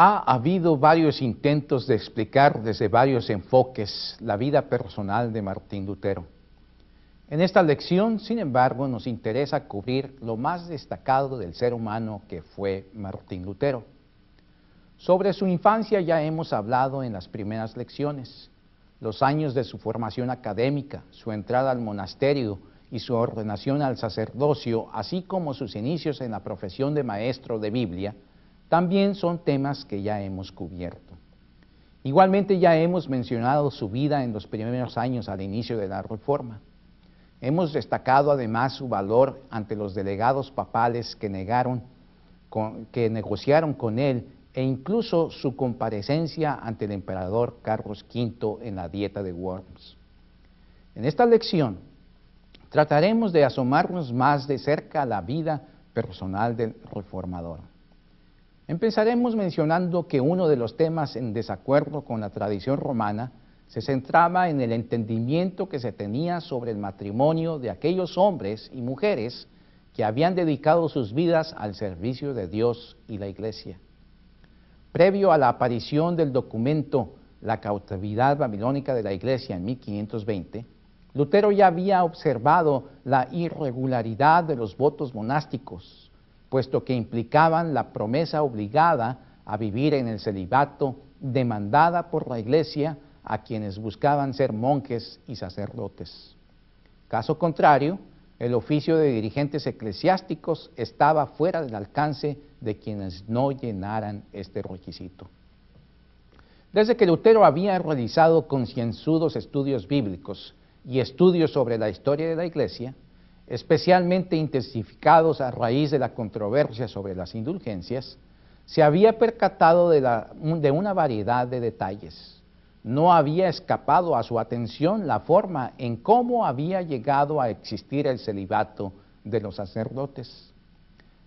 Ha habido varios intentos de explicar desde varios enfoques la vida personal de Martín Lutero. En esta lección, sin embargo, nos interesa cubrir lo más destacado del ser humano que fue Martín Lutero. Sobre su infancia ya hemos hablado en las primeras lecciones. Los años de su formación académica, su entrada al monasterio y su ordenación al sacerdocio, así como sus inicios en la profesión de maestro de Biblia, también son temas que ya hemos cubierto. Igualmente ya hemos mencionado su vida en los primeros años al inicio de la Reforma. Hemos destacado además su valor ante los delegados papales que negociaron con él e incluso su comparecencia ante el emperador Carlos V en la Dieta de Worms. En esta lección trataremos de asomarnos más de cerca a la vida personal del reformador. Empezaremos mencionando que uno de los temas en desacuerdo con la tradición romana se centraba en el entendimiento que se tenía sobre el matrimonio de aquellos hombres y mujeres que habían dedicado sus vidas al servicio de Dios y la Iglesia. Previo a la aparición del documento La cautividad babilónica de la Iglesia en 1520, Lutero ya había observado la irregularidad de los votos monásticos, puesto que implicaban la promesa obligada a vivir en el celibato demandada por la Iglesia a quienes buscaban ser monjes y sacerdotes. Caso contrario, el oficio de dirigentes eclesiásticos estaba fuera del alcance de quienes no llenaran este requisito. Desde que Lutero había realizado concienzudos estudios bíblicos y estudios sobre la historia de la Iglesia, especialmente intensificados a raíz de la controversia sobre las indulgencias, se había percatado de una variedad de detalles. No había escapado a su atención la forma en cómo había llegado a existir el celibato de los sacerdotes.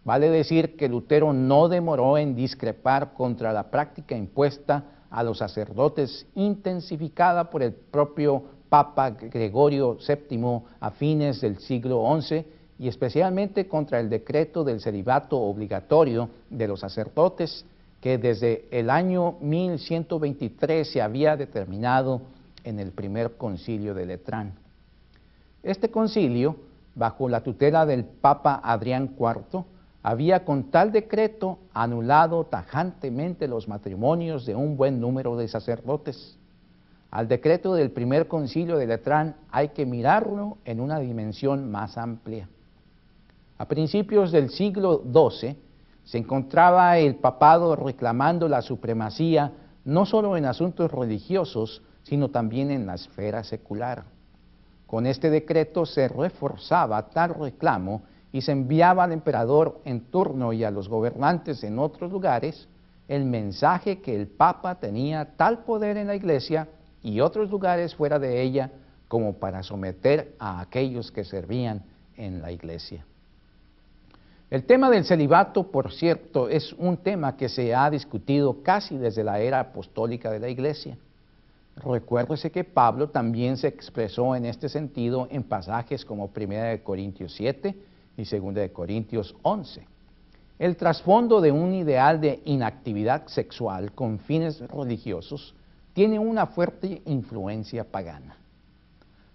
Vale decir que Lutero no demoró en discrepar contra la práctica impuesta a los sacerdotes, intensificada por el propio Papa Gregorio VII a fines del siglo XI, y especialmente contra el decreto del celibato obligatorio de los sacerdotes, que desde el año 1123 se había determinado en el primer concilio de Letrán. Este concilio, bajo la tutela del Papa Adrián IV, había con tal decreto anulado tajantemente los matrimonios de un buen número de sacerdotes. Al decreto del primer concilio de Letrán hay que mirarlo en una dimensión más amplia. A principios del siglo XII se encontraba el papado reclamando la supremacía no solo en asuntos religiosos, sino también en la esfera secular. Con este decreto se reforzaba tal reclamo y se enviaba al emperador en turno y a los gobernantes en otros lugares el mensaje que el Papa tenía tal poder en la Iglesia y otros lugares fuera de ella como para someter a aquellos que servían en la Iglesia. El tema del celibato, por cierto, es un tema que se ha discutido casi desde la era apostólica de la Iglesia. Recuérdese que Pablo también se expresó en este sentido en pasajes como 1 Corintios 7 y 2 Corintios 11. El trasfondo de un ideal de inactividad sexual con fines religiosos tiene una fuerte influencia pagana.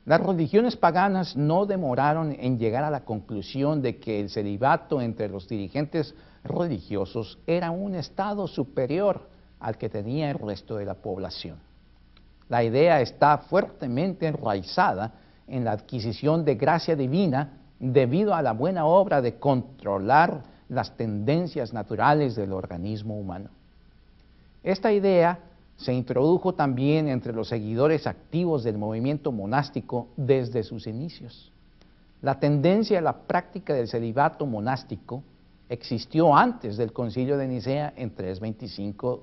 Las religiones paganas no demoraron en llegar a la conclusión de que el celibato entre los dirigentes religiosos era un estado superior al que tenía el resto de la población. La idea está fuertemente enraizada en la adquisición de gracia divina debido a la buena obra de controlar las tendencias naturales del organismo humano. Esta idea se introdujo también entre los seguidores activos del movimiento monástico desde sus inicios. La tendencia a la práctica del celibato monástico existió antes del Concilio de Nicea en 325.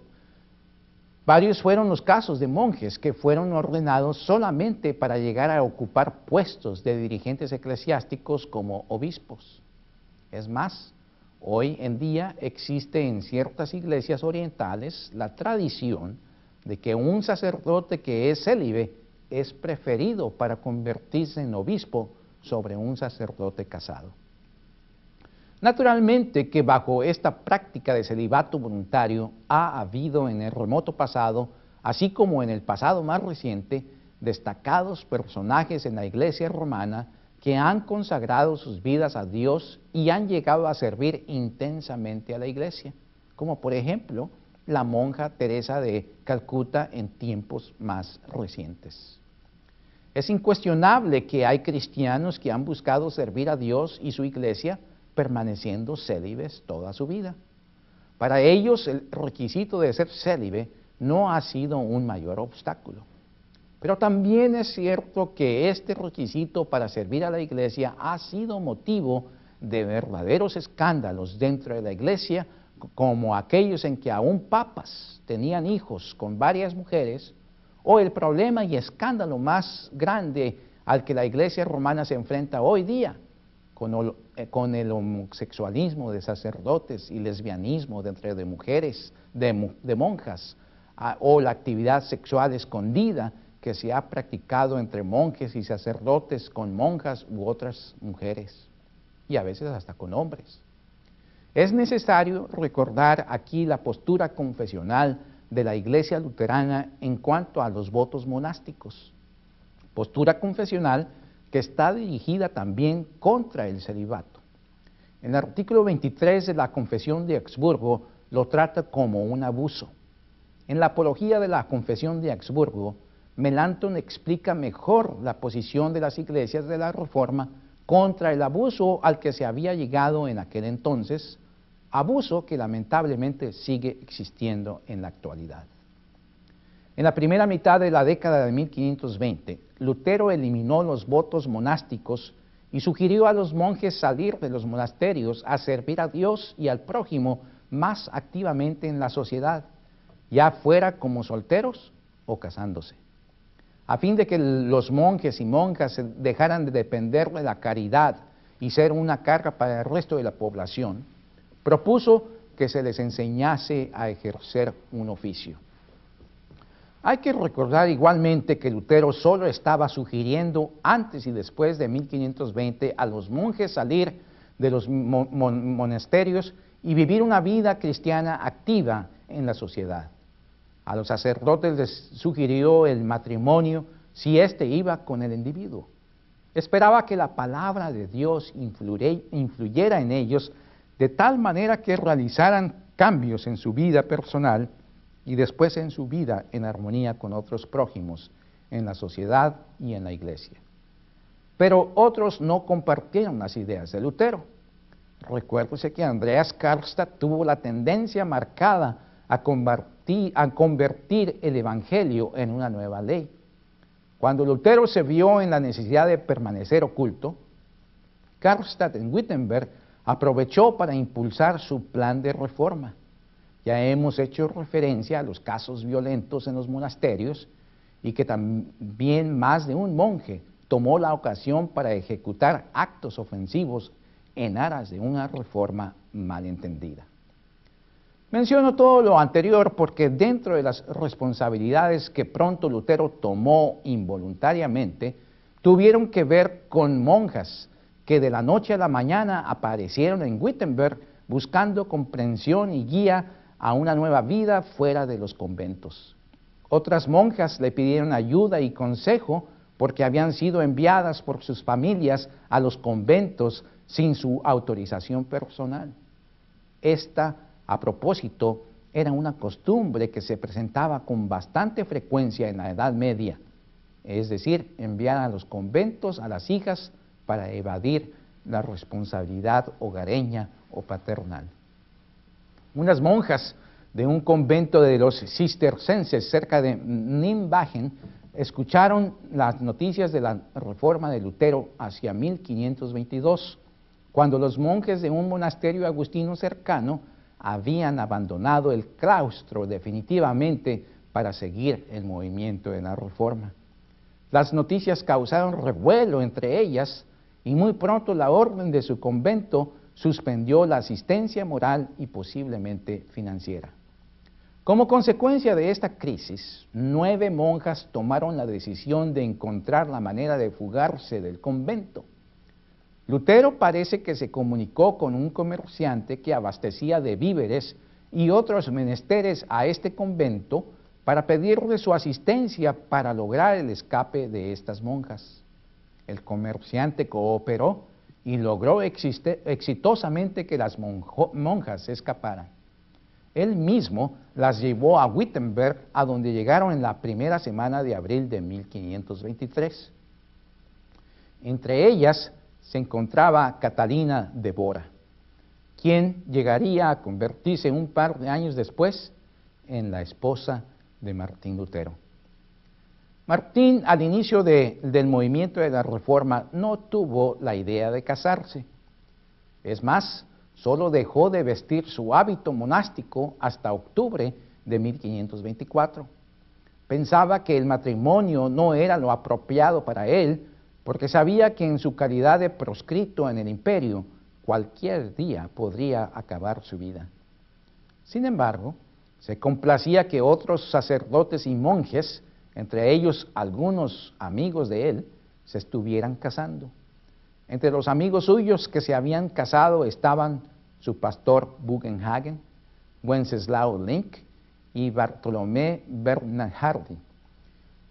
Varios fueron los casos de monjes que fueron ordenados solamente para llegar a ocupar puestos de dirigentes eclesiásticos como obispos. Es más, hoy en día existe en ciertas iglesias orientales la tradición de que un sacerdote que es célibe es preferido para convertirse en obispo sobre un sacerdote casado. Naturalmente que bajo esta práctica de celibato voluntario ha habido en el remoto pasado, así como en el pasado más reciente, destacados personajes en la Iglesia romana que han consagrado sus vidas a Dios y han llegado a servir intensamente a la Iglesia, como por ejemplo la monja Teresa de Calcuta en tiempos más recientes. Es incuestionable que hay cristianos que han buscado servir a Dios y su Iglesia permaneciendo célibes toda su vida. Para ellos el requisito de ser célibe no ha sido un mayor obstáculo. Pero también es cierto que este requisito para servir a la Iglesia ha sido motivo de verdaderos escándalos dentro de la Iglesia, como aquellos en que aún papas tenían hijos con varias mujeres, o el problema y escándalo más grande al que la Iglesia romana se enfrenta hoy día, con el homosexualismo de sacerdotes y lesbianismo dentro de mujeres, de monjas, o la actividad sexual escondida que se ha practicado entre monjes y sacerdotes con monjas u otras mujeres, y a veces hasta con hombres. Es necesario recordar aquí la postura confesional de la Iglesia luterana en cuanto a los votos monásticos, postura confesional que está dirigida también contra el celibato. En el artículo 23 de la Confesión de Augsburgo lo trata como un abuso. En la apología de la Confesión de Augsburgo, Melanchthon explica mejor la posición de las iglesias de la Reforma contra el abuso al que se había llegado en aquel entonces, abuso que lamentablemente sigue existiendo en la actualidad. En la primera mitad de la década de 1520, Lutero eliminó los votos monásticos y sugirió a los monjes salir de los monasterios a servir a Dios y al prójimo más activamente en la sociedad, ya fuera como solteros o casándose. A fin de que los monjes y monjas dejaran de depender de la caridad y ser una carga para el resto de la población, propuso que se les enseñase a ejercer un oficio. Hay que recordar igualmente que Lutero solo estaba sugiriendo antes y después de 1520 a los monjes salir de los monasterios y vivir una vida cristiana activa en la sociedad. A los sacerdotes les sugirió el matrimonio si éste iba con el individuo. Esperaba que la palabra de Dios influyera en ellos de tal manera que realizaran cambios en su vida personal y después en su vida en armonía con otros prójimos, en la sociedad y en la Iglesia. Pero otros no compartieron las ideas de Lutero. Recuérdese que Andreas Karlstadt tuvo la tendencia marcada a convertir el Evangelio en una nueva ley. Cuando Lutero se vio en la necesidad de permanecer oculto, Karlstadt en Wittenberg aprovechó para impulsar su plan de reforma. Ya hemos hecho referencia a los casos violentos en los monasterios y que también más de un monje tomó la ocasión para ejecutar actos ofensivos en aras de una reforma malentendida. Menciono todo lo anterior porque dentro de las responsabilidades que pronto Lutero tomó involuntariamente, tuvieron que ver con monjas que de la noche a la mañana aparecieron en Wittenberg buscando comprensión y guía a una nueva vida fuera de los conventos. Otras monjas le pidieron ayuda y consejo porque habían sido enviadas por sus familias a los conventos sin su autorización personal. Esta, a propósito, era una costumbre que se presentaba con bastante frecuencia en la Edad Media, es decir, enviar a los conventos a las hijas para evadir la responsabilidad hogareña o paternal. Unas monjas de un convento de los cistercenses cerca de Nimbagen escucharon las noticias de la reforma de Lutero hacia 1522, cuando los monjes de un monasterio agustino cercano habían abandonado el claustro definitivamente para seguir el movimiento de la reforma. Las noticias causaron revuelo entre ellas y muy pronto la orden de su convento suspendió la asistencia moral y posiblemente financiera. Como consecuencia de esta crisis, 9 monjas tomaron la decisión de encontrar la manera de fugarse del convento. Lutero parece que se comunicó con un comerciante que abastecía de víveres y otros menesteres a este convento para pedirle su asistencia para lograr el escape de estas monjas. El comerciante cooperó y logró exitosamente que las monjas se escaparan. Él mismo las llevó a Wittenberg, a donde llegaron en la primera semana de abril de 1523. Entre ellas se encontraba Catalina de Bora, quien llegaría a convertirse un par de años después en la esposa de Martín Lutero. Martín, al inicio del movimiento de la Reforma, no tuvo la idea de casarse. Es más, solo dejó de vestir su hábito monástico hasta octubre de 1524. Pensaba que el matrimonio no era lo apropiado para él, porque sabía que en su calidad de proscrito en el imperio, cualquier día podría acabar su vida. Sin embargo, se complacía que otros sacerdotes y monjes, entre ellos algunos amigos de él, se estuvieran casando. Entre los amigos suyos que se habían casado estaban su pastor Bugenhagen, Wenceslao Link y Bartolomé Bernhardi.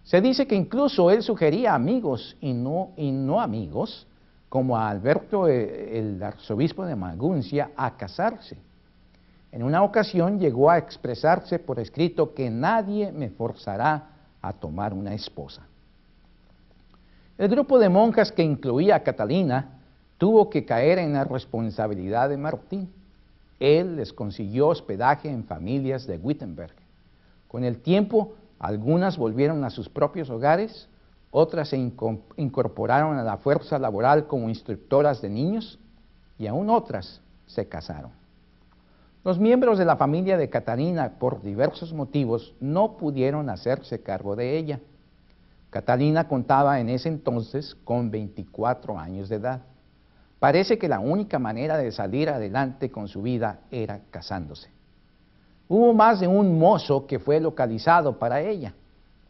Se dice que incluso él sugería amigos y no amigos, como a Alberto, el arzobispo de Maguncia, a casarse. En una ocasión llegó a expresarse por escrito que nadie me forzará a tomar una esposa. El grupo de monjas que incluía a Catalina tuvo que caer en la responsabilidad de Martín. Él les consiguió hospedaje en familias de Wittenberg. Con el tiempo, algunas volvieron a sus propios hogares, otras se incorporaron a la fuerza laboral como instructoras de niños y aún otras se casaron. Los miembros de la familia de Catalina, por diversos motivos, no pudieron hacerse cargo de ella. Catalina contaba en ese entonces con 24 años de edad. Parece que la única manera de salir adelante con su vida era casándose. Hubo más de un mozo que fue localizado para ella,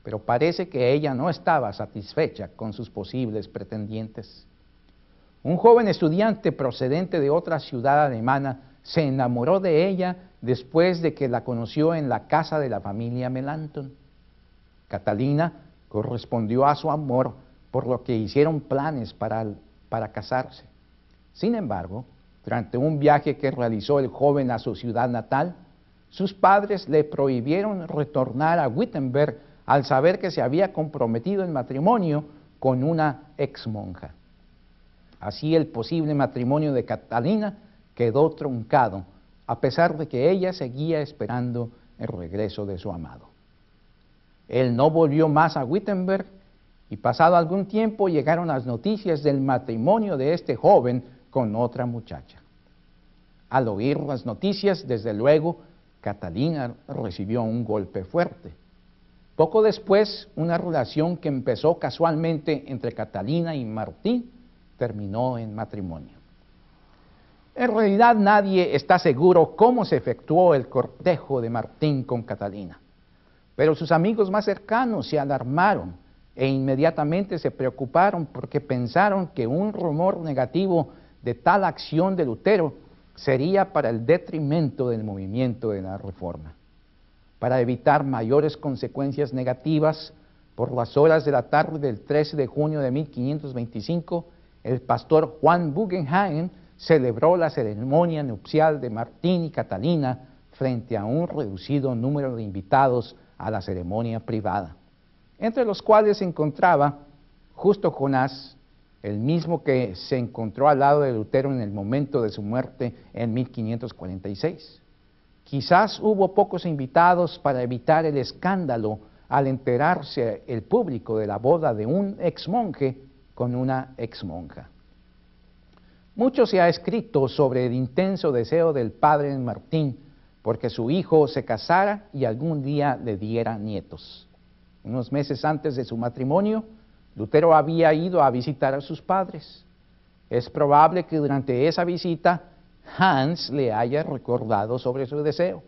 pero parece que ella no estaba satisfecha con sus posibles pretendientes. Un joven estudiante procedente de otra ciudad alemana se enamoró de ella después de que la conoció en la casa de la familia Melanchthon. Catalina correspondió a su amor, por lo que hicieron planes para casarse. Sin embargo, durante un viaje que realizó el joven a su ciudad natal, sus padres le prohibieron retornar a Wittenberg al saber que se había comprometido en matrimonio con una exmonja. Así el posible matrimonio de Catalina quedó truncado, a pesar de que ella seguía esperando el regreso de su amado. Él no volvió más a Wittenberg y pasado algún tiempo llegaron las noticias del matrimonio de este joven con otra muchacha. Al oír las noticias, desde luego, Catalina recibió un golpe fuerte. Poco después, una relación que empezó casualmente entre Catalina y Martín terminó en matrimonio. En realidad nadie está seguro cómo se efectuó el cortejo de Martín con Catalina, pero sus amigos más cercanos se alarmaron e inmediatamente se preocuparon porque pensaron que un rumor negativo de tal acción de Lutero sería para el detrimento del movimiento de la Reforma. Para evitar mayores consecuencias negativas, por las horas de la tarde del 13 de junio de 1525, el pastor Juan Bugenhagen celebró la ceremonia nupcial de Martín y Catalina frente a un reducido número de invitados a la ceremonia privada, entre los cuales se encontraba Justo Jonás, el mismo que se encontró al lado de Lutero en el momento de su muerte en 1546. Quizás hubo pocos invitados para evitar el escándalo al enterarse el público de la boda de un exmonje con una exmonja. Mucho se ha escrito sobre el intenso deseo del padre Martín porque su hijo se casara y algún día le diera nietos. Unos meses antes de su matrimonio, Lutero había ido a visitar a sus padres. Es probable que durante esa visita Hans le haya recordado sobre su deseo.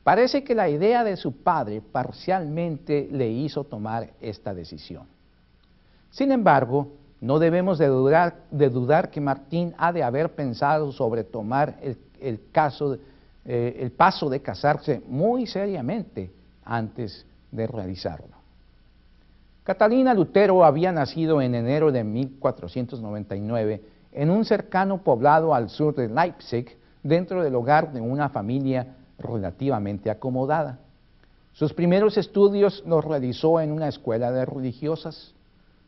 Parece que la idea de su padre parcialmente le hizo tomar esta decisión. Sin embargo, no debemos de dudar que Martín ha de haber pensado sobre tomar el paso de casarse muy seriamente antes de realizarlo. Catalina Lutero había nacido en enero de 1499 en un cercano poblado al sur de Leipzig, dentro del hogar de una familia relativamente acomodada. Sus primeros estudios los realizó en una escuela de religiosas.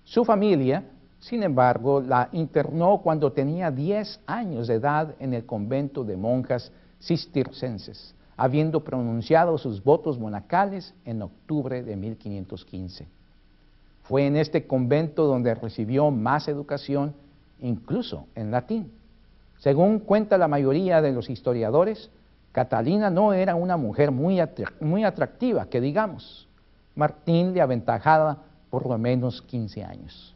Su familia, sin embargo, la internó cuando tenía 10 años de edad en el convento de monjas cistercenses, habiendo pronunciado sus votos monacales en octubre de 1515. Fue en este convento donde recibió más educación, incluso en latín. Según cuenta la mayoría de los historiadores, Catalina no era una mujer muy atractiva, que digamos. Martín le aventajaba por lo menos 15 años.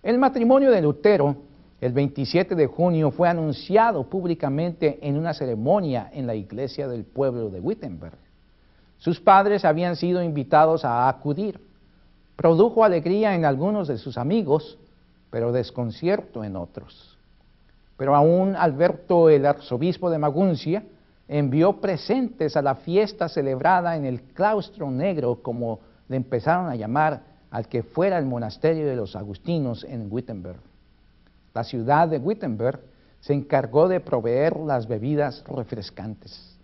El matrimonio de Lutero, el 27 de junio, fue anunciado públicamente en una ceremonia en la iglesia del pueblo de Wittenberg. Sus padres habían sido invitados a acudir. Produjo alegría en algunos de sus amigos, pero desconcierto en otros. Pero aún Alberto, el arzobispo de Maguncia, envió presentes a la fiesta celebrada en el claustro negro, como le empezaron a llamar al que fuera el monasterio de los agustinos en Wittenberg. La ciudad de Wittenberg se encargó de proveer las bebidas refrescantes.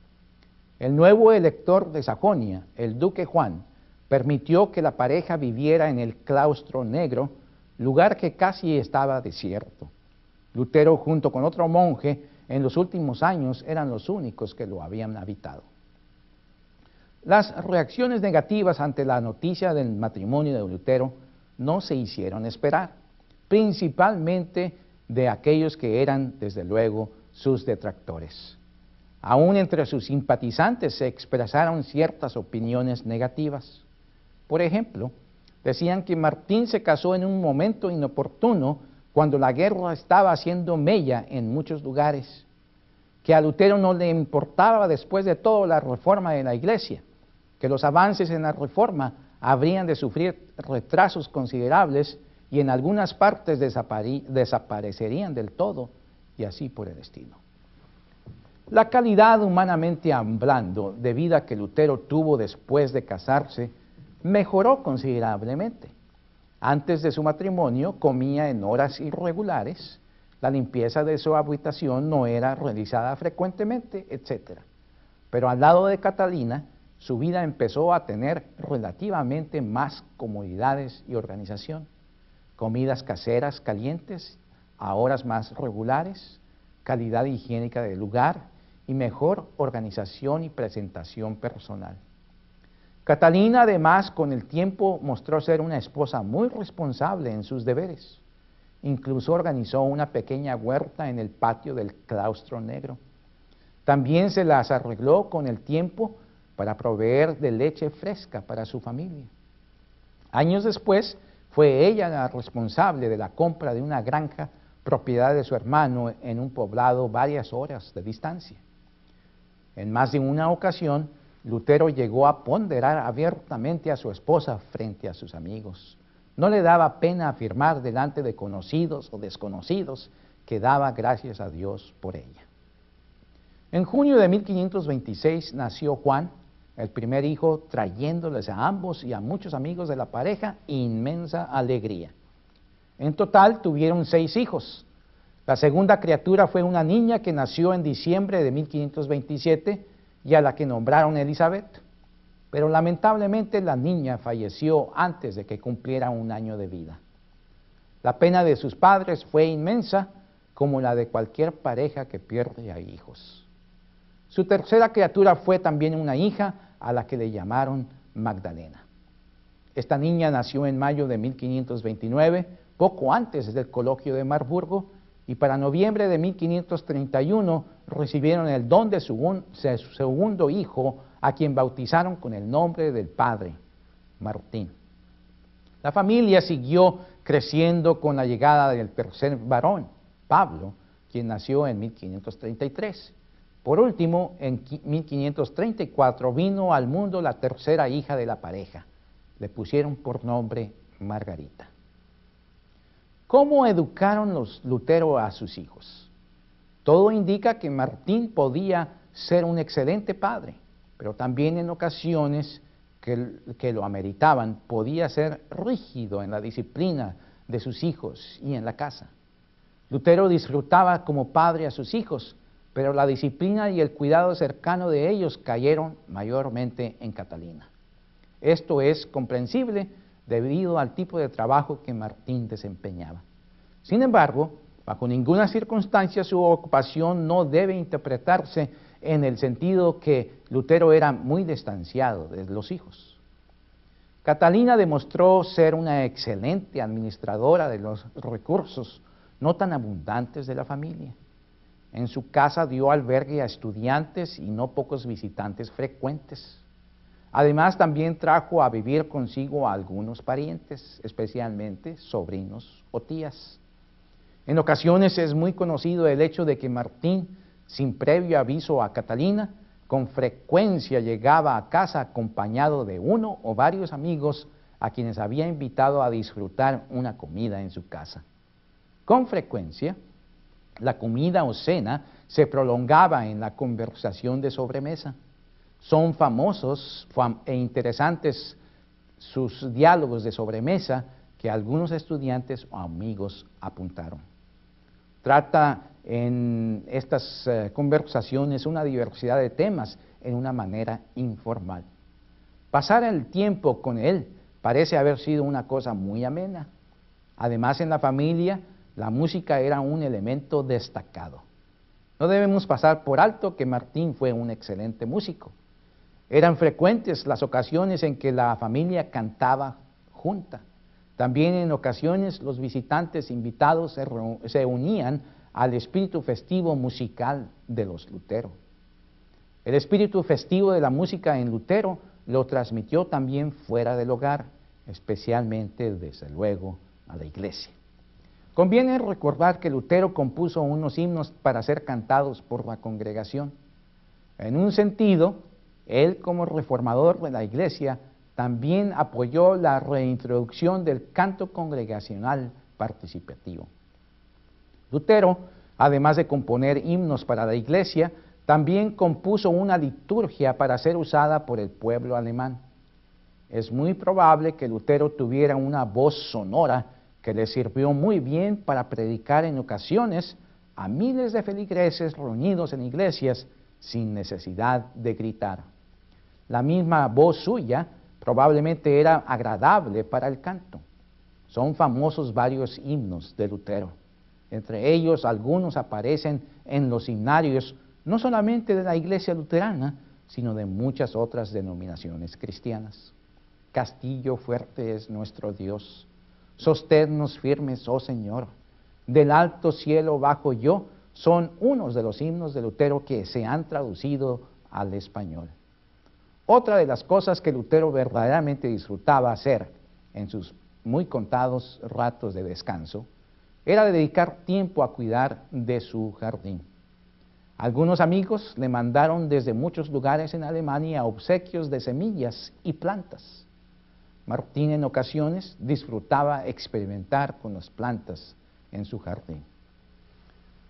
El nuevo elector de Sajonia, el duque Juan, permitió que la pareja viviera en el claustro negro, lugar que casi estaba desierto. Lutero, junto con otro monje, en los últimos años eran los únicos que lo habían habitado. Las reacciones negativas ante la noticia del matrimonio de Lutero no se hicieron esperar, principalmente de aquellos que eran, desde luego, sus detractores. Aún entre sus simpatizantes se expresaron ciertas opiniones negativas. Por ejemplo, decían que Martín se casó en un momento inoportuno, cuando la guerra estaba haciendo mella en muchos lugares, que a Lutero no le importaba después de todo la reforma de la Iglesia, que los avances en la reforma habrían de sufrir retrasos considerables y en algunas partes desaparecerían del todo, y así por el estilo. La calidad, humanamente hablando, de vida que Lutero tuvo después de casarse mejoró considerablemente. Antes de su matrimonio comía en horas irregulares, la limpieza de su habitación no era realizada frecuentemente, etc. Pero al lado de Catalina, su vida empezó a tener relativamente más comodidades y organización, comidas caseras calientes a horas más regulares, calidad higiénica del lugar y mejor organización y presentación personal. Catalina, además, con el tiempo mostró ser una esposa muy responsable en sus deberes. Incluso organizó una pequeña huerta en el patio del claustro negro. También se las arregló con el tiempo para proveer de leche fresca para su familia. Años después, fue ella la responsable de la compra de una granja propiedad de su hermano en un poblado varias horas de distancia. En más de una ocasión, Lutero llegó a ponderar abiertamente a su esposa frente a sus amigos. No le daba pena afirmar delante de conocidos o desconocidos que daba gracias a Dios por ella. En junio de 1526 nació Juan, el primer hijo, trayéndoles a ambos y a muchos amigos de la pareja inmensa alegría. En total tuvieron 6 hijos. La segunda criatura fue una niña que nació en diciembre de 1527 y a la que nombraron Elizabeth, pero lamentablemente la niña falleció antes de que cumpliera 1 año de vida. La pena de sus padres fue inmensa, como la de cualquier pareja que pierde a hijos. Su tercera criatura fue también una hija a la que le llamaron Magdalena. Esta niña nació en mayo de 1529, poco antes del coloquio de Marburgo, y para noviembre de 1531 recibieron el don de su segundo hijo, a quien bautizaron con el nombre del padre, Martín. La familia siguió creciendo con la llegada del tercer varón, Pablo, quien nació en 1533. Por último, en 1534 vino al mundo la tercera hija de la pareja. Le pusieron por nombre Margarita. ¿Cómo educaron los Lutero a sus hijos? Todo indica que Martín podía ser un excelente padre, pero también en ocasiones que lo ameritaban, podía ser rígido en la disciplina de sus hijos y en la casa. Lutero disfrutaba como padre a sus hijos, pero la disciplina y el cuidado cercano de ellos cayeron mayormente en Catalina. Esto es comprensible debido al tipo de trabajo que Martín desempeñaba. Sin embargo, bajo ninguna circunstancia su ocupación no debe interpretarse en el sentido que Lutero era muy distanciado de los hijos. Catalina demostró ser una excelente administradora de los recursos no tan abundantes de la familia. En su casa dio albergue a estudiantes y no pocos visitantes frecuentes. Además, también trajo a vivir consigo a algunos parientes, especialmente sobrinos o tías. En ocasiones es muy conocido el hecho de que Martín, sin previo aviso a Catalina, con frecuencia llegaba a casa acompañado de uno o varios amigos a quienes había invitado a disfrutar una comida en su casa. Con frecuencia, la comida o cena se prolongaba en la conversación de sobremesa. Son famosos e interesantes sus diálogos de sobremesa que algunos estudiantes o amigos apuntaron. Trata en estas conversaciones una diversidad de temas en una manera informal. Pasar el tiempo con él parece haber sido una cosa muy amena. Además, en la familia, la música era un elemento destacado. No debemos pasar por alto que Martín fue un excelente músico. Eran frecuentes las ocasiones en que la familia cantaba junta. También en ocasiones los visitantes invitados se unían al espíritu festivo musical de los Lutero. El espíritu festivo de la música en Lutero lo transmitió también fuera del hogar, especialmente, desde luego, a la iglesia. Conviene recordar que Lutero compuso unos himnos para ser cantados por la congregación. En un sentido, él, como reformador de la iglesia, también apoyó la reintroducción del canto congregacional participativo. Lutero, además de componer himnos para la iglesia, también compuso una liturgia para ser usada por el pueblo alemán. Es muy probable que Lutero tuviera una voz sonora que le sirvió muy bien para predicar en ocasiones a miles de feligreses reunidos en iglesias sin necesidad de gritar. La misma voz suya probablemente era agradable para el canto. Son famosos varios himnos de Lutero. Entre ellos, algunos aparecen en los himnarios no solamente de la iglesia luterana, sino de muchas otras denominaciones cristianas. Castillo fuerte es nuestro Dios, sosténnos firmes, oh Señor, del alto cielo bajo yo, son unos de los himnos de Lutero que se han traducido al español. Otra de las cosas que Lutero verdaderamente disfrutaba hacer en sus muy contados ratos de descanso era dedicar tiempo a cuidar de su jardín. Algunos amigos le mandaron desde muchos lugares en Alemania obsequios de semillas y plantas. Martín en ocasiones disfrutaba experimentar con las plantas en su jardín.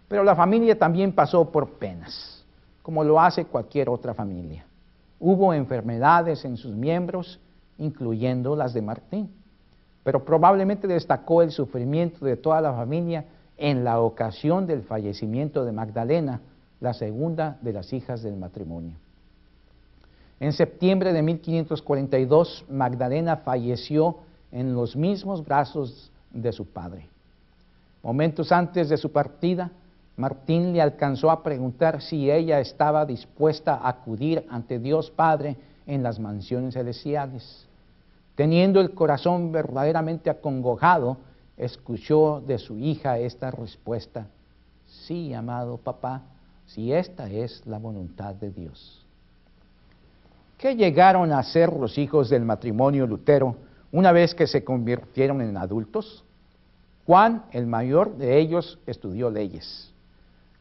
Pero la familia también pasó por penas, como lo hace cualquier otra familia. Hubo enfermedades en sus miembros, incluyendo las de Martín, pero probablemente destacó el sufrimiento de toda la familia en la ocasión del fallecimiento de Magdalena, la segunda de las hijas del matrimonio. En septiembre de 1542, Magdalena falleció en los mismos brazos de su padre. Momentos antes de su partida, Martín le alcanzó a preguntar si ella estaba dispuesta a acudir ante Dios Padre en las mansiones celestiales. Teniendo el corazón verdaderamente acongojado, escuchó de su hija esta respuesta: sí, amado papá, si esta es la voluntad de Dios. ¿Qué llegaron a ser los hijos del matrimonio Lutero una vez que se convirtieron en adultos? Juan, el mayor de ellos, estudió leyes.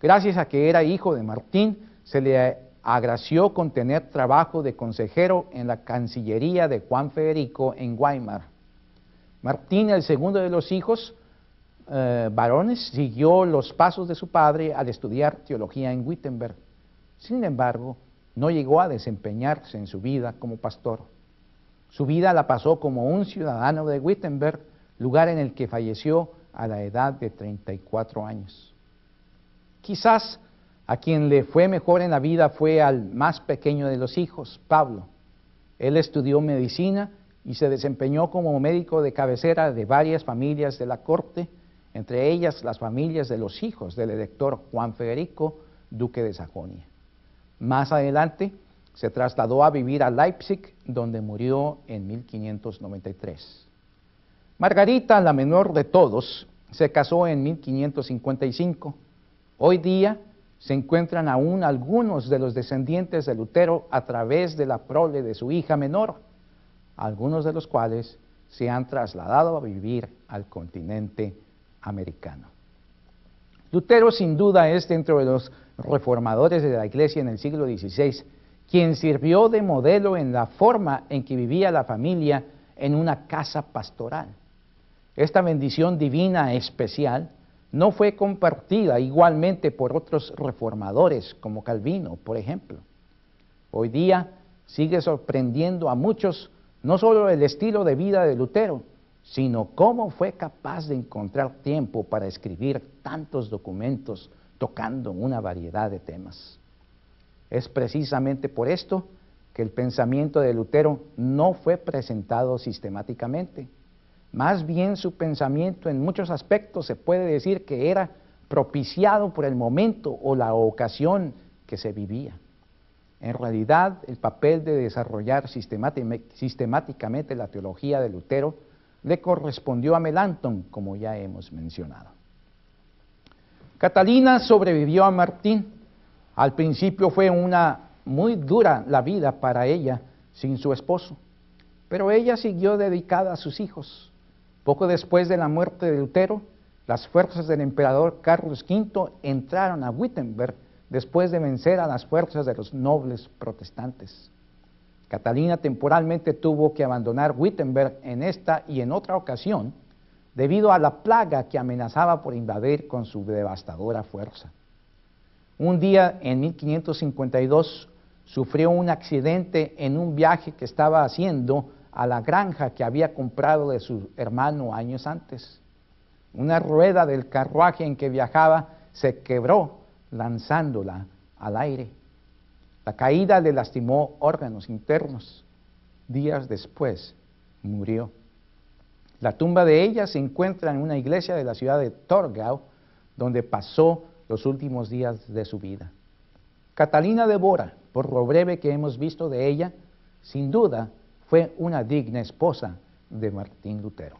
Gracias a que era hijo de Martín, se le agració con tener trabajo de consejero en la Cancillería de Juan Federico en Weimar. Martín, el segundo de los hijos, varones siguió los pasos de su padre al estudiar teología en Wittenberg. Sin embargo, no llegó a desempeñarse en su vida como pastor. Su vida la pasó como un ciudadano de Wittenberg, lugar en el que falleció a la edad de 34 años. Quizás a quien le fue mejor en la vida fue al más pequeño de los hijos, Pablo. Él estudió medicina y se desempeñó como médico de cabecera de varias familias de la corte, entre ellas las familias de los hijos del elector Juan Federico, duque de Sajonia. Más adelante se trasladó a vivir a Leipzig, donde murió en 1593. Margarita, la menor de todos, se casó en 1555. Hoy día se encuentran aún algunos de los descendientes de Lutero a través de la prole de su hija menor, algunos de los cuales se han trasladado a vivir al continente americano. Lutero sin duda es dentro de los reformadores de la Iglesia en el siglo XVI, quien sirvió de modelo en la forma en que vivía la familia en una casa pastoral. Esta bendición divina especial no fue compartida igualmente por otros reformadores, como Calvino, por ejemplo. Hoy día sigue sorprendiendo a muchos no solo el estilo de vida de Lutero, sino cómo fue capaz de encontrar tiempo para escribir tantos documentos tocando una variedad de temas. Es precisamente por esto que el pensamiento de Lutero no fue presentado sistemáticamente. Más bien su pensamiento en muchos aspectos se puede decir que era propiciado por el momento o la ocasión que se vivía. En realidad, el papel de desarrollar sistemáticamente la teología de Lutero le correspondió a Melanchthon, como ya hemos mencionado. Catalina sobrevivió a Martín. Al principio fue muy dura la vida para ella sin su esposo, pero ella siguió dedicada a sus hijos. Poco después de la muerte de Lutero, las fuerzas del emperador Carlos V entraron a Wittenberg después de vencer a las fuerzas de los nobles protestantes. Catalina temporalmente tuvo que abandonar Wittenberg en esta y en otra ocasión debido a la plaga que amenazaba por invadir con su devastadora fuerza. Un día en 1552 sufrió un accidente en un viaje que estaba haciendo a la granja que había comprado de su hermano años antes. Una rueda del carruaje en que viajaba se quebró lanzándola al aire. La caída le lastimó órganos internos. Días después murió. La tumba de ella se encuentra en una iglesia de la ciudad de Torgau, donde pasó los últimos días de su vida. Catalina de Bora, por lo breve que hemos visto de ella, sin duda fue una digna esposa de Martín Lutero.